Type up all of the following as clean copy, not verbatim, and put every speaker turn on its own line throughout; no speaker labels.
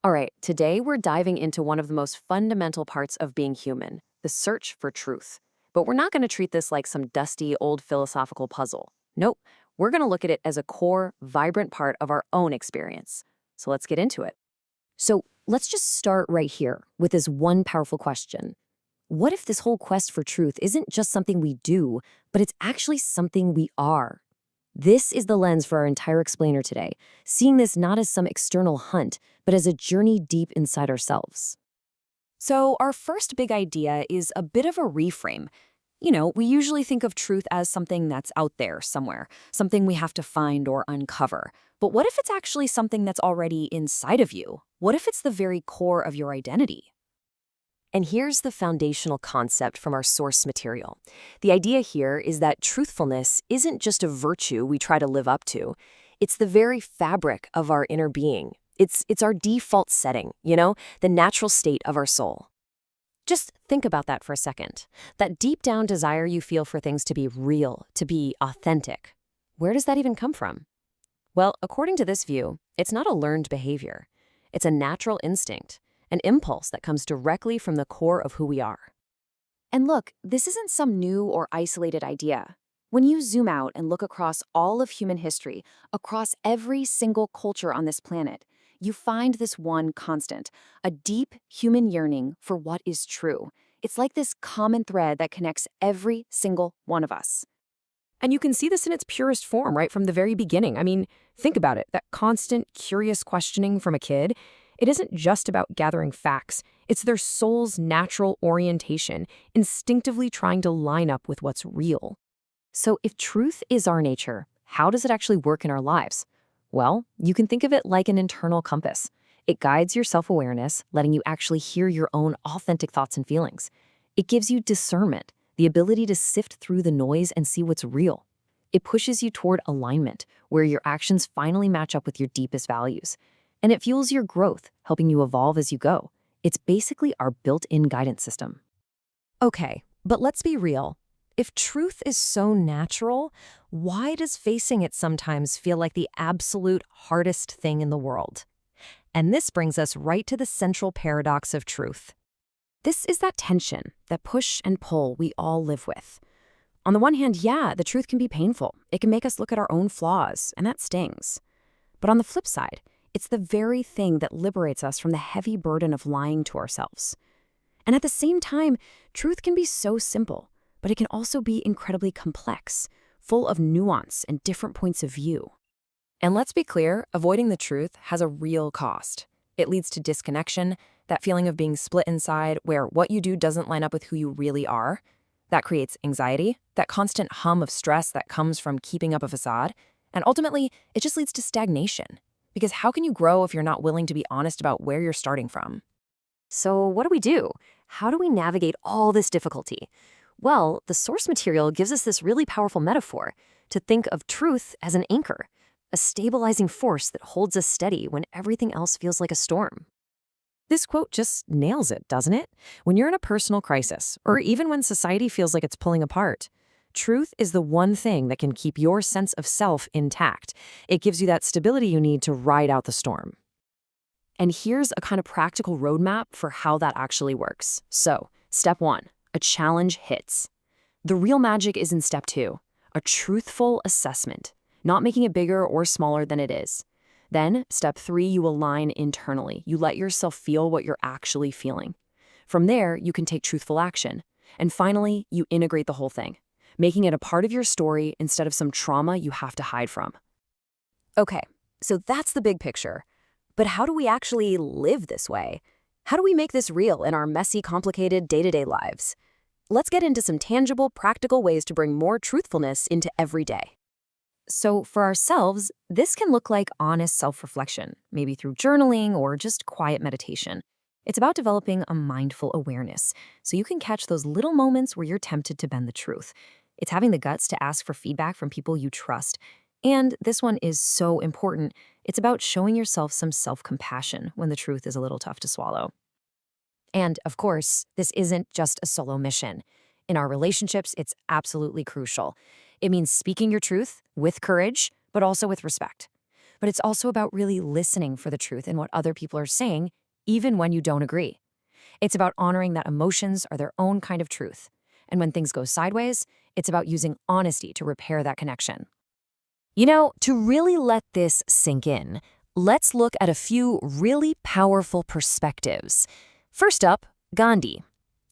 All right, today we're diving into one of the most fundamental parts of being human, the search for truth. But we're not going to treat this like some dusty old philosophical puzzle. Nope, we're going to look at it as a core, vibrant part of our own experience. So let's get into it. So let's just start right here with this one powerful question. What if this whole quest for truth isn't just something we do, but it's actually something we are? This is the lens for our entire explainer today, seeing this not as some external hunt, but as a journey deep inside ourselves.
So, our first big idea is a bit of a reframe. We usually think of truth as something that's out there somewhere, something we have to find or uncover. But what if it's actually something that's already inside of you? What if it's the very core of your identity?
And here's the foundational concept from our source material. The idea here is that truthfulness isn't just a virtue we try to live up to. It's the very fabric of our inner being. It's our default setting, the natural state of our soul. Just think about that for a second. That deep down desire you feel for things to be real, to be authentic. Where does that even come from? Well, according to this view, it's not a learned behavior. It's a natural instinct, an impulse that comes directly from the core of who we are.
And look, this isn't some new or isolated idea. When you zoom out and look across all of human history, across every single culture on this planet, you find this one constant, a deep human yearning for what is true. It's like this common thread that connects every single one of us.
And you can see this in its purest form right from the very beginning. I mean, think about it. That constant, curious questioning from a kid, it isn't just about gathering facts. It's their soul's natural orientation, instinctively trying to line up with what's real.
So if truth is our nature, how does it actually work in our lives? Well, you can think of it like an internal compass. It guides your self-awareness, letting you actually hear your own authentic thoughts and feelings. It gives you discernment, the ability to sift through the noise and see what's real. It pushes you toward alignment, where your actions finally match up with your deepest values. And it fuels your growth, helping you evolve as you go. It's basically our built-in guidance system.
Okay, but let's be real. If truth is so natural, why does facing it sometimes feel like the absolute hardest thing in the world? And this brings us right to the central paradox of truth. This is that tension, that push and pull we all live with. On the one hand, yeah, the truth can be painful. It can make us look at our own flaws, and that stings. But on the flip side, it's the very thing that liberates us from the heavy burden of lying to ourselves. And at the same time, truth can be so simple, but it can also be incredibly complex, full of nuance and different points of view.
And let's be clear, avoiding the truth has a real cost. It leads to disconnection, that feeling of being split inside where what you do doesn't line up with who you really are. That creates anxiety, that constant hum of stress that comes from keeping up a facade. And ultimately, it just leads to stagnation. Because how can you grow if you're not willing to be honest about where you're starting from? So what do? How do we navigate all this difficulty? Well, the source material gives us this really powerful metaphor to think of truth as an anchor, a stabilizing force that holds us steady when everything else feels like a storm. This quote just nails it, doesn't it? When you're in a personal crisis, or even when society feels like it's pulling apart, truth is the one thing that can keep your sense of self intact. It gives you that stability you need to ride out the storm. And here's a kind of practical roadmap for how that actually works. So, step 1. A challenge hits. The real magic is in step 2, a truthful assessment, not making it bigger or smaller than it is. Then, step 3, you align internally. You let yourself feel what you're actually feeling. From there, you can take truthful action. And finally, you integrate the whole thing, making it a part of your story instead of some trauma you have to hide from. Okay, so that's the big picture. But how do we actually live this way? How do we make this real in our messy, complicated day-to-day lives? Let's get into some tangible, practical ways to bring more truthfulness into every day. So for ourselves, this can look like honest self-reflection, maybe through journaling or just quiet meditation. It's about developing a mindful awareness, so you can catch those little moments where you're tempted to bend the truth. It's having the guts to ask for feedback from people you trust. And this one is so important. It's about showing yourself some self-compassion when the truth is a little tough to swallow. And of course, this isn't just a solo mission. In our relationships, it's absolutely crucial. It means speaking your truth with courage, but also with respect.
but it's also about really listening for the truth in what other people are saying, even when you don't agree. It's about honoring that emotions are their own kind of truth. And when things go sideways, it's about using honesty to repair that connection.
You know, to really let this sink in, let's look at a few really powerful perspectives. First up, Gandhi.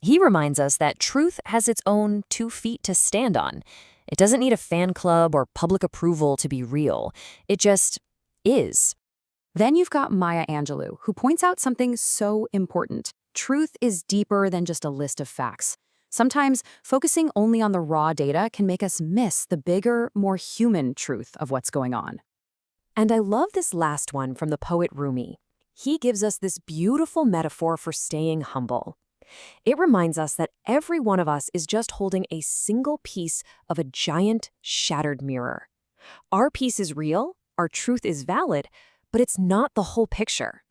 He reminds us that truth has its own 2 feet to stand on. It doesn't need a fan club or public approval to be real. It just is.
Then you've got Maya Angelou, who points out something so important. Truth is deeper than just a list of facts. Sometimes focusing only on the raw data can make us miss the bigger, more human truth of what's going on.
And I love this last one from the poet Rumi. He gives us this beautiful metaphor for staying humble. It reminds us that every one of us is just holding a single piece of a giant, shattered mirror. Our piece is real, our truth is valid, but it's not the whole picture.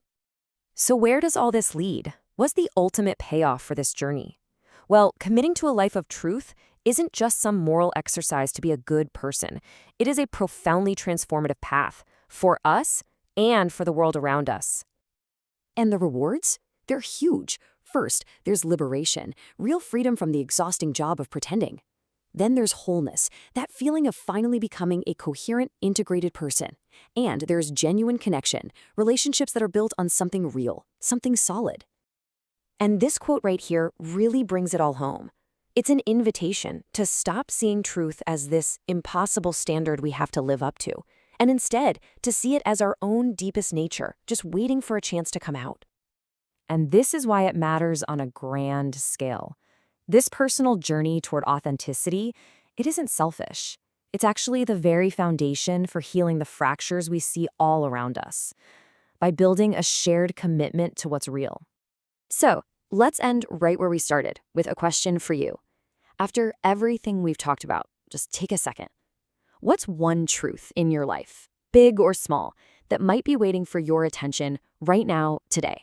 So where does all this lead? What's the ultimate payoff for this journey? Well, committing to a life of truth isn't just some moral exercise to be a good person. It is a profoundly transformative path for us and for the world around us.
And the rewards? They're huge. First, there's liberation, real freedom from the exhausting job of pretending. Then there's wholeness, that feeling of finally becoming a coherent, integrated person. And there's genuine connection, relationships that are built on something real, something solid. And this quote right here really brings it all home. It's an invitation to stop seeing truth as this impossible standard we have to live up to, and instead to see it as our own deepest nature, just waiting for a chance to come out.
And this is why it matters on a grand scale. This personal journey toward authenticity, it isn't selfish. It's actually the very foundation for healing the fractures we see all around us, by building a shared commitment to what's real.
So, let's end right where we started, with a question for you. After everything we've talked about, just take a second. What's one truth in your life, big or small, that might be waiting for your attention right now, today?